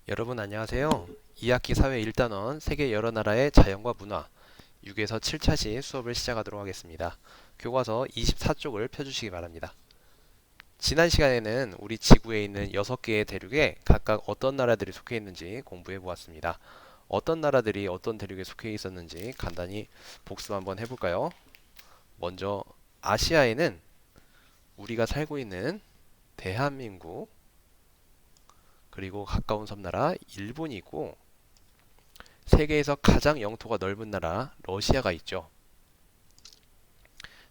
여러분 안녕하세요. 2학기 사회 1단원 세계 여러 나라의 자연과 문화 6에서 7차시 수업을 시작하도록 하겠습니다. 교과서 24쪽을 펴주시기 바랍니다. 지난 시간에는 우리 지구에 있는 6개의 대륙에 각각 어떤 나라들이 속해 있는지 공부해 보았습니다. 어떤 나라들이 어떤 대륙에 속해 있었는지 간단히 복습 한번 해볼까요? 먼저 아시아에는 우리가 살고 있는 대한민국, 그리고 가까운 섬나라 일본이 있고, 세계에서 가장 영토가 넓은 나라 러시아가 있죠.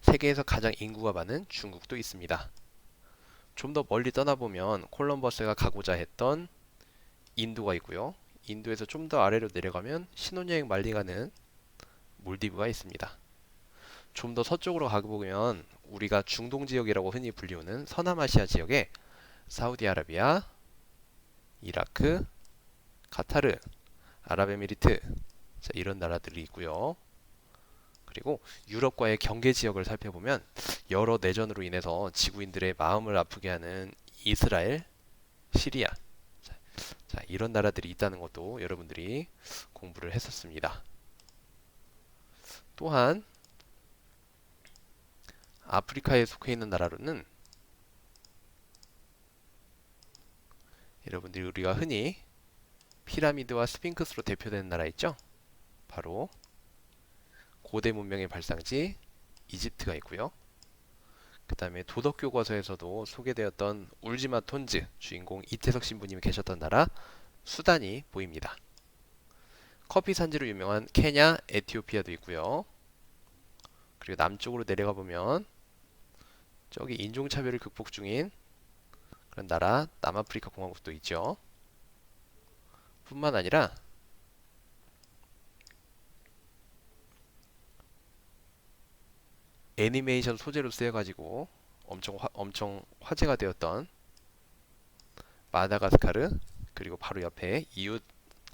세계에서 가장 인구가 많은 중국도 있습니다. 좀 더 멀리 떠나보면 콜럼버스가 가고자 했던 인도가 있고요. 인도에서 좀 더 아래로 내려가면 신혼여행 많이 가는 몰디브가 있습니다. 좀 더 서쪽으로 가보면 우리가 중동 지역이라고 흔히 불리우는 서남아시아 지역에 사우디아라비아, 이라크, 카타르, 아랍에미리트, 이런 나라들이 있고요. 그리고 유럽과의 경계 지역을 살펴보면 여러 내전으로 인해서 지구인들의 마음을 아프게 하는 이스라엘, 시리아, 이런 나라들이 있다는 것도 여러분들이 공부를 했었습니다. 또한 아프리카에 속해 있는 나라로는 여러분들이 우리가 흔히 피라미드와 스핑크스로 대표되는 나라 있죠? 바로 고대 문명의 발상지 이집트가 있고요. 그 다음에 도덕교과서에서도 소개되었던 울지마 톤즈 주인공 이태석 신부님이 계셨던 나라 수단이 보입니다. 커피 산지로 유명한 케냐, 에티오피아도 있고요. 그리고 남쪽으로 내려가 보면 저기 인종차별을 극복 중인 그런 나라 남아프리카 공화국도 있죠. 뿐만 아니라 애니메이션 소재로 쓰여가지고 엄청 화제가 되었던 마다가스카르, 그리고 바로 옆에 이웃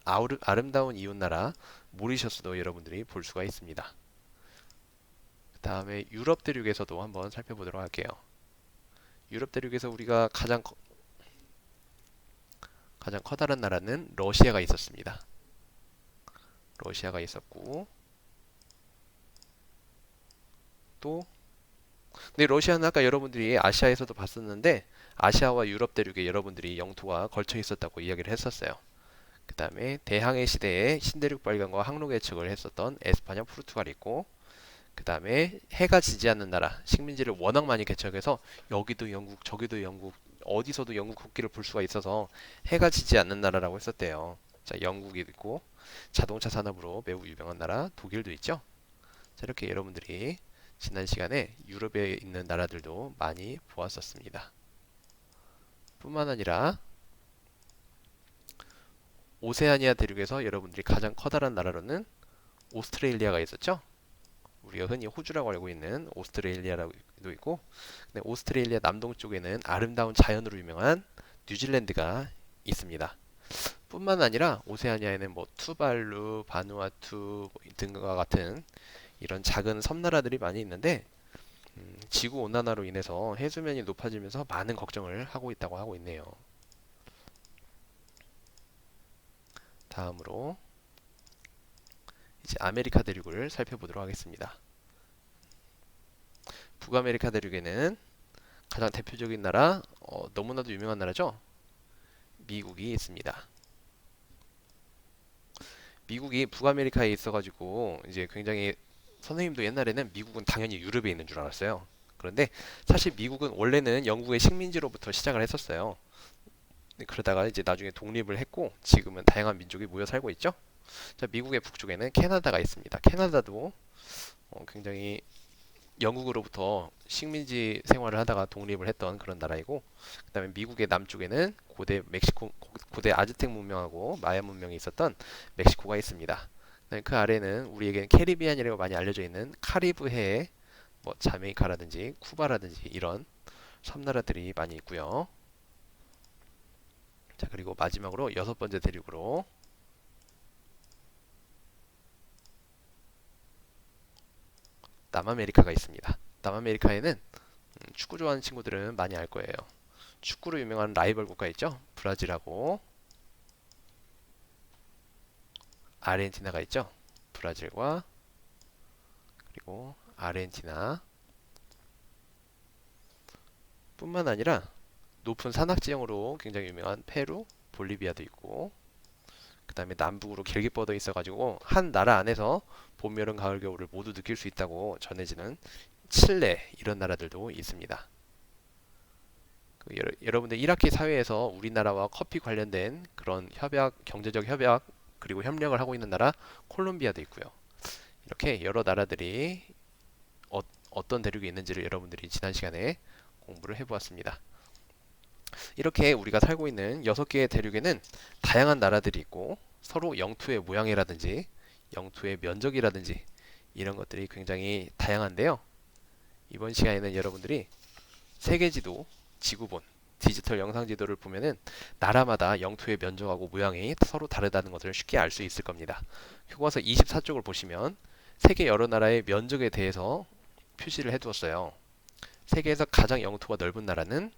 아름다운 이웃 나라 모리셔스도 여러분들이 볼 수가 있습니다. 그 다음에 유럽 대륙에서도 한번 살펴보도록 할게요. 유럽 대륙에서 우리가 가장 커다란 나라는 러시아가 있었습니다. 러시아가 있었고, 또 근데 러시아는 아까 여러분들이 아시아에서도 봤었는데 아시아와 유럽 대륙에 여러분들이 영토가 걸쳐 있었다고 이야기를 했었어요. 그 다음에 대항해 시대에 신대륙 발견과 항로 개척을 했었던 에스파냐, 포르투갈이 있고, 그 다음에 해가 지지 않는 나라, 식민지를 워낙 많이 개척해서 여기도 영국, 저기도 영국, 어디서도 영국 국기를 볼 수가 있어서 해가 지지 않는 나라라고 했었대요. 자, 영국이 있고, 자동차 산업으로 매우 유명한 나라 독일도 있죠. 자, 이렇게 여러분들이 지난 시간에 유럽에 있는 나라들도 많이 보았었습니다. 뿐만 아니라 오세아니아 대륙에서 여러분들이 가장 커다란 나라로는 오스트레일리아가 있었죠. 우리가 흔히 호주라고 알고 있는 오스트레일리아도 있고, 근데 오스트레일리아 남동쪽에는 아름다운 자연으로 유명한 뉴질랜드가 있습니다. 뿐만 아니라 오세아니아에는 뭐 투발루, 바누아투 등과 같은 이런 작은 섬나라들이 많이 있는데, 지구 온난화로 인해서 해수면이 높아지면서 많은 걱정을 하고 있다고 하고 있네요. 다음으로 이제 아메리카 대륙을 살펴보도록 하겠습니다. 북아메리카 대륙에는 가장 대표적인 나라, 너무나도 유명한 나라죠. 미국이 있습니다. 미국이 북아메리카에 있어가지고 이제 굉장히 선생님도 옛날에는 미국은 당연히 유럽에 있는 줄 알았어요. 그런데 사실 미국은 원래는 영국의 식민지로부터 시작을 했었어요. 그러다가 이제 나중에 독립을 했고 지금은 다양한 민족이 모여 살고 있죠. 자, 미국의 북쪽에는 캐나다가 있습니다. 캐나다도 굉장히 영국으로부터 식민지 생활을 하다가 독립을 했던 그런 나라이고, 그다음에 미국의 남쪽에는 고대 아즈텍 문명하고 마야 문명이 있었던 멕시코가 있습니다. 그 아래는 우리에게는 캐리비안이라고 많이 알려져 있는 카리브해의 뭐 자메이카라든지 쿠바라든지 이런 섬나라들이 많이 있고요. 자, 그리고 마지막으로 여섯 번째 대륙으로 남아메리카가 있습니다. 남아메리카에는 축구 좋아하는 친구들은 많이 알 거예요. 축구로 유명한 라이벌 국가 있죠? 브라질하고 아르헨티나가 있죠. 브라질과 그리고 아르헨티나 뿐만 아니라 높은 산악 지형으로 굉장히 유명한 페루, 볼리비아도 있고 그 다음에 남북으로 길게 뻗어 있어가지고 한 나라 안에서 봄, 여름, 가을, 겨울을 모두 느낄 수 있다고 전해지는 칠레 이런 나라들도 있습니다. 여러분들 1학기 사회에서 우리나라와 커피 관련된 그런 협약, 경제적 협약 그리고 협력을 하고 있는 나라 콜롬비아도 있고요. 이렇게 여러 나라들이 어떤 대륙이 있는지를 여러분들이 지난 시간에 공부를 해보았습니다. 이렇게 우리가 살고 있는 6개의 대륙에는 다양한 나라들이 있고 서로 영토의 모양이라든지 영토의 면적이라든지 이런 것들이 굉장히 다양한데요. 이번 시간에는 여러분들이 세계지도, 지구본, 디지털 영상지도를 보면은 나라마다 영토의 면적하고 모양이 서로 다르다는 것을 쉽게 알 수 있을 겁니다. 교과서 24쪽을 보시면 세계 여러 나라의 면적에 대해서 표시를 해두었어요. 세계에서 가장 영토가 넓은 나라는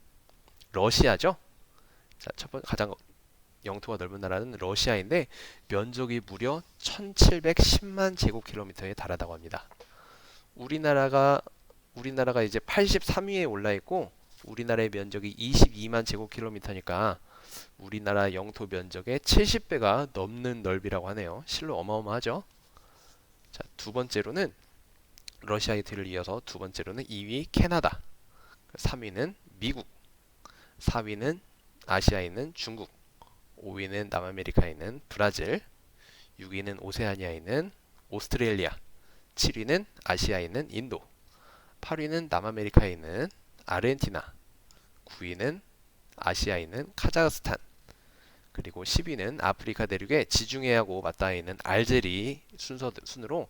러시아죠. 자, 첫 번째 가장 영토가 넓은 나라는 러시아인데 면적이 무려 1710만 제곱킬로미터에 달하다고 합니다. 우리나라가 이제 83위에 올라 있고 우리나라의 면적이 22만 제곱킬로미터니까 우리나라 영토 면적의 70배가 넘는 넓이라고 하네요. 실로 어마어마하죠. 자, 두 번째로는 러시아의 뒤를 이어서 두 번째로는 2위 캐나다, 3위는 미국, 4위는 아시아에 있는 중국, 5위는 남아메리카에 있는 브라질, 6위는 오세아니아에 있는 오스트레일리아, 7위는 아시아에 있는 인도, 8위는 남아메리카에 있는 아르헨티나, 9위는 아시아에 있는 카자흐스탄, 그리고 10위는 아프리카 대륙의 지중해하고 맞닿아 있는 알제리 순으로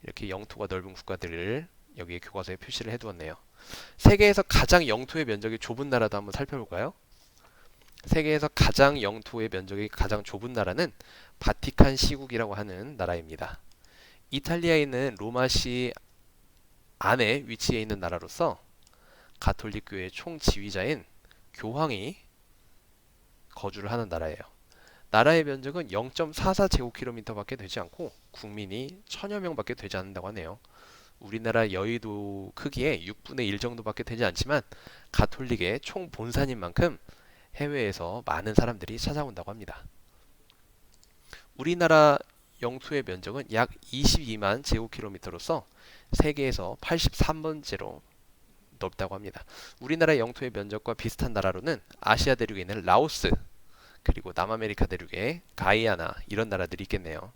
이렇게 영토가 넓은 국가들을 여기에 교과서에 표시를 해두었네요. 세계에서 가장 영토의 면적이 좁은 나라도 한번 살펴볼까요? 세계에서 가장 영토의 면적이 가장 좁은 나라는 바티칸 시국이라고 하는 나라입니다. 이탈리아에 있는 로마시 안에 위치해 있는 나라로서 가톨릭 교회 총지휘자인 교황이 거주를 하는 나라예요. 나라의 면적은 0.44제곱킬로미터밖에 되지 않고 국민이 1000여 명밖에 되지 않는다고 하네요. 우리나라 여의도 크기의 6분의 1 정도밖에 되지 않지만 가톨릭의 총 본산인 만큼 해외에서 많은 사람들이 찾아온다고 합니다. 우리나라 영토의 면적은 약 22만 제곱킬로미터로서 세계에서 83번째로 넓다고 합니다. 우리나라 영토의 면적과 비슷한 나라로는 아시아 대륙에 있는 라오스 그리고 남아메리카 대륙의 가이아나 이런 나라들이 있겠네요.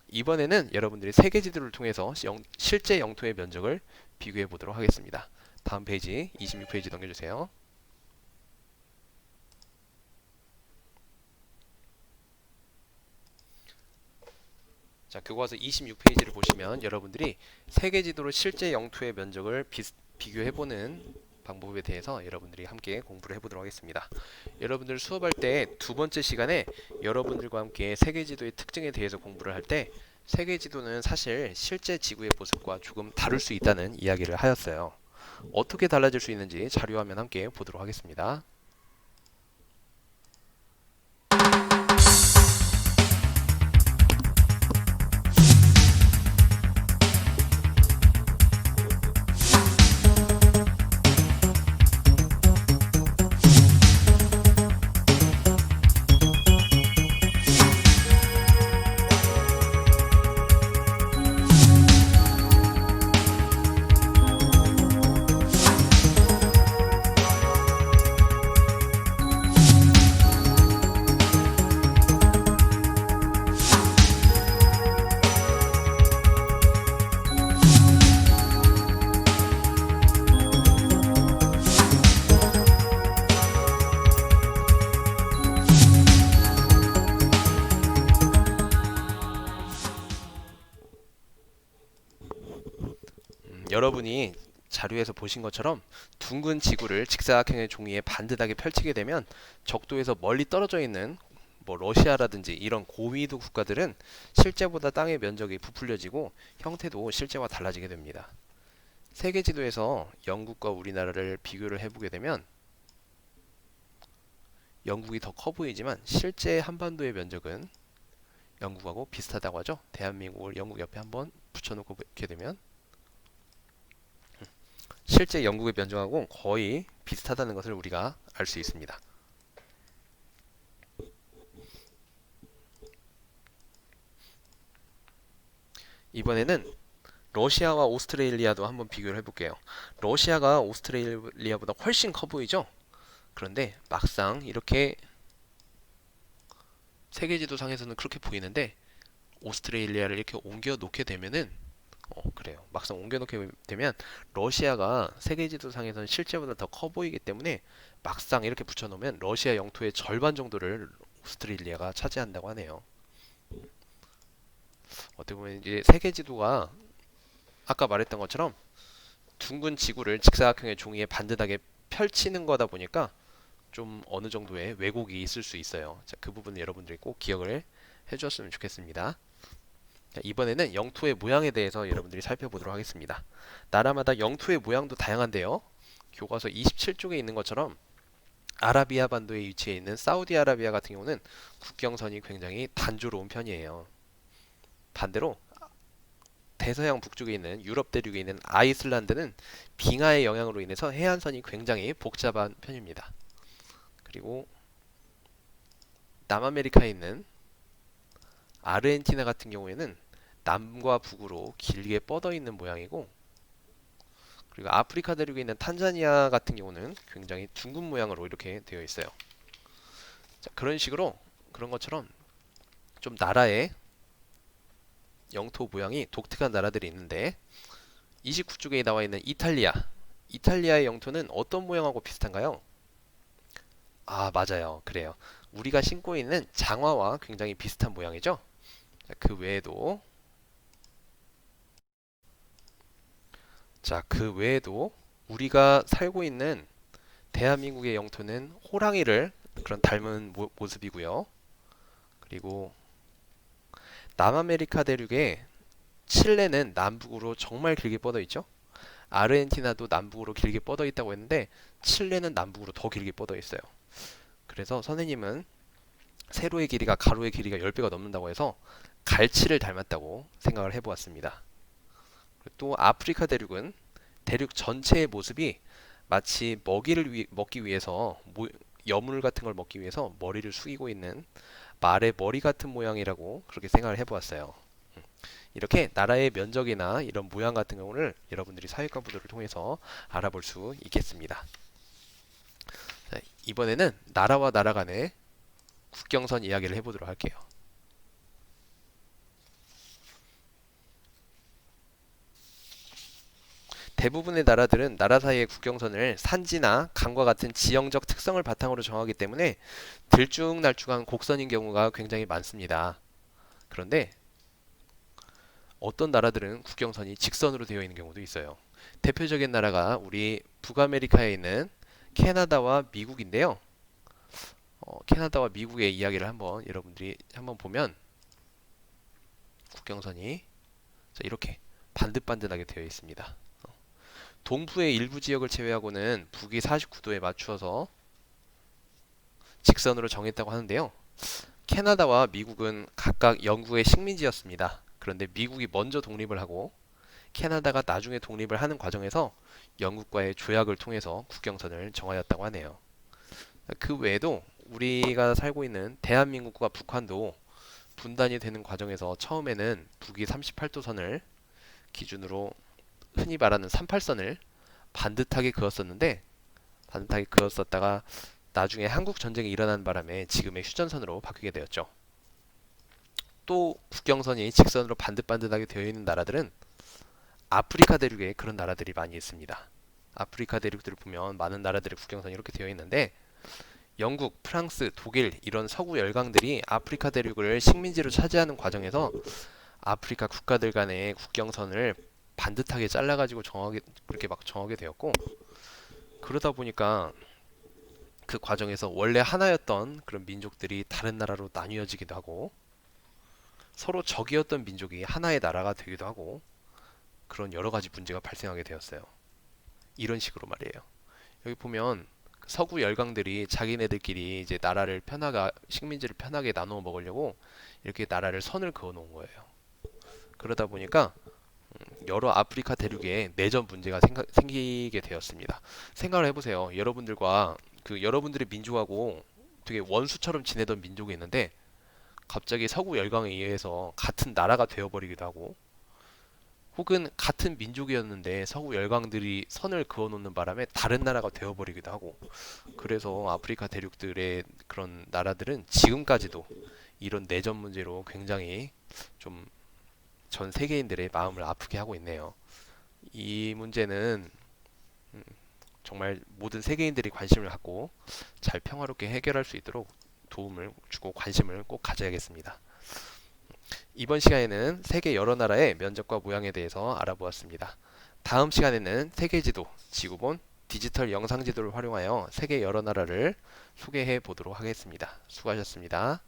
이번에는 여러분들이 세계 지도를 통해서 실제 영토의 면적을 비교해 보도록 하겠습니다. 다음 페이지 26페이지 넘겨주세요. 자, 교과서 26페이지를 보시면 여러분들이 세계 지도로 실제 영토의 면적을 비교해보는 방법에 대해서 여러분들이 함께 공부를 해보도록 하겠습니다. 여러분들 수업할 때 두 번째 시간에 여러분들과 함께 세계 지도의 특징에 대해서 공부를 할 때 세계 지도는 사실 실제 지구의 모습과 조금 다를 수 있다는 이야기를 하였어요. 어떻게 달라질 수 있는지 자료화면 함께 보도록 하겠습니다. 여러분이 자료에서 보신 것처럼 둥근 지구를 직사각형의 종이에 반듯하게 펼치게 되면 적도에서 멀리 떨어져 있는 러시아라든지 이런 고위도 국가들은 실제보다 땅의 면적이 부풀려지고 형태도 실제와 달라지게 됩니다. 세계 지도에서 영국과 우리나라를 비교를 해보게 되면 영국이 더 커 보이지만 실제 한반도의 면적은 영국하고 비슷하다고 하죠. 대한민국을 영국 옆에 한번 붙여놓고 이렇게 되면 실제 영국의 변종하고 거의 비슷하다는 것을 우리가 알 수 있습니다. 이번에는 러시아와 오스트레일리아도 한번 비교를 해볼게요. 러시아가 오스트레일리아보다 훨씬 커 보이죠? 그런데 막상 이렇게 세계지도상에서는 그렇게 보이는데 오스트레일리아를 이렇게 옮겨 놓게 되면은 그래요. 막상 옮겨 놓게 되면 러시아가 세계지도상에서는 실제보다 더 커 보이기 때문에 막상 이렇게 붙여 놓으면 러시아 영토의 절반 정도를 오스트레일리아가 차지한다고 하네요. 어떻게 보면 이제 세계지도가 아까 말했던 것처럼 둥근 지구를 직사각형의 종이에 반듯하게 펼치는 거다 보니까 좀 어느 정도의 왜곡이 있을 수 있어요. 자, 그 부분은 여러분들이 꼭 기억을 해주었으면 좋겠습니다. 자, 이번에는 영토의 모양에 대해서 여러분들이 살펴보도록 하겠습니다. 나라마다 영토의 모양도 다양한데요. 교과서 27쪽에 있는 것처럼 아라비아 반도에 위치해 있는 사우디아라비아 같은 경우는 국경선이 굉장히 단조로운 편이에요. 반대로 대서양 북쪽에 있는 유럽 대륙에 있는 아이슬란드는 빙하의 영향으로 인해서 해안선이 굉장히 복잡한 편입니다. 그리고 남아메리카에 있는 아르헨티나 같은 경우에는 남과 북으로 길게 뻗어 있는 모양이고, 그리고 아프리카 대륙에 있는 탄자니아 같은 경우는 굉장히 둥근 모양으로 이렇게 되어 있어요. 자, 그런 것처럼 좀 나라의 영토 모양이 독특한 나라들이 있는데 29쪽에 나와 있는 이탈리아의 영토는 어떤 모양하고 비슷한가요? 아, 맞아요. 그래요. 우리가 신고 있는 장화와 굉장히 비슷한 모양이죠? 자, 그 외에도 우리가 살고 있는 대한민국의 영토는 호랑이를 그런 닮은 모습이고요. 그리고 남아메리카 대륙의 칠레는 남북으로 정말 길게 뻗어 있죠. 아르헨티나도 남북으로 길게 뻗어 있다고 했는데 칠레는 남북으로 더 길게 뻗어 있어요. 그래서 선생님은 세로의 길이가 가로의 길이가 10배가 넘는다고 해서 갈치를 닮았다고 생각을 해보았습니다. 또 아프리카 대륙은 대륙 전체의 모습이 마치 먹기 위해서 여물 같은 걸 먹기 위해서 머리를 숙이고 있는 말의 머리 같은 모양이라고 그렇게 생각을 해보았어요. 이렇게 나라의 면적이나 이런 모양 같은 경우를 여러분들이 사회과 부도를 통해서 알아볼 수 있겠습니다. 자, 이번에는 나라와 나라 간의 국경선 이야기를 해보도록 할게요. 대부분의 나라들은 나라 사이의 국경선을 산지나 강과 같은 지형적 특성을 바탕으로 정하기 때문에 들쭉날쭉한 곡선인 경우가 굉장히 많습니다. 그런데 어떤 나라들은 국경선이 직선으로 되어 있는 경우도 있어요. 대표적인 나라가 우리 북아메리카에 있는 캐나다와 미국인데요. 캐나다와 미국의 이야기를 여러분들이 한번 보면 국경선이 이렇게 반듯반듯하게 되어 있습니다. 동부의 일부 지역을 제외하고는 북위 49도에 맞추어서 직선으로 정했다고 하는데요. 캐나다와 미국은 각각 영국의 식민지였습니다. 그런데 미국이 먼저 독립을 하고 캐나다가 나중에 독립을 하는 과정에서 영국과의 조약을 통해서 국경선을 정하였다고 하네요. 그 외에도 우리가 살고 있는 대한민국과 북한도 분단이 되는 과정에서 처음에는 북위 38도 선을 기준으로 흔히 말하는 38선을 반듯하게 그었었다가 나중에 한국 전쟁이 일어난 바람에 지금의 휴전선으로 바뀌게 되었죠. 또 국경선이 직선으로 반듯반듯하게 되어 있는 나라들은 아프리카 대륙에 그런 나라들이 많이 있습니다. 아프리카 대륙들을 보면 많은 나라들의 국경선이 이렇게 되어 있는데 영국, 프랑스, 독일 이런 서구 열강들이 아프리카 대륙을 식민지로 차지하는 과정에서 아프리카 국가들 간의 국경선을 반듯하게 잘라가지고 그렇게 막 정하게 되었고, 그러다 보니까 그 과정에서 원래 하나였던 그런 민족들이 다른 나라로 나뉘어지기도 하고 서로 적이었던 민족이 하나의 나라가 되기도 하고 그런 여러 가지 문제가 발생하게 되었어요. 이런 식으로 말이에요. 여기 보면 서구 열강들이 자기네들끼리 이제 나라를 편하게 식민지를 편하게 나누어 먹으려고 이렇게 나라를 선을 그어 놓은 거예요. 그러다 보니까 여러 아프리카 대륙에 내전 문제가 생기게 되었습니다. 생각을 해보세요. 여러분들과 여러분들의 민족하고 되게 원수처럼 지내던 민족이 있는데 갑자기 서구 열강에 의해서 같은 나라가 되어버리기도 하고 혹은 같은 민족이었는데 서구 열강들이 선을 그어놓는 바람에 다른 나라가 되어버리기도 하고 그래서 아프리카 대륙들의 그런 나라들은 지금까지도 이런 내전 문제로 굉장히 좀 전 세계인들의 마음을 아프게 하고 있네요. 이 문제는 정말 모든 세계인들이 관심을 갖고 잘 평화롭게 해결할 수 있도록 도움을 주고 관심을 꼭 가져야겠습니다. 이번 시간에는 세계 여러 나라의 면적과 모양에 대해서 알아보았습니다. 다음 시간에는 세계지도, 지구본, 디지털 영상지도를 활용하여 세계 여러 나라를 소개해 보도록 하겠습니다. 수고하셨습니다.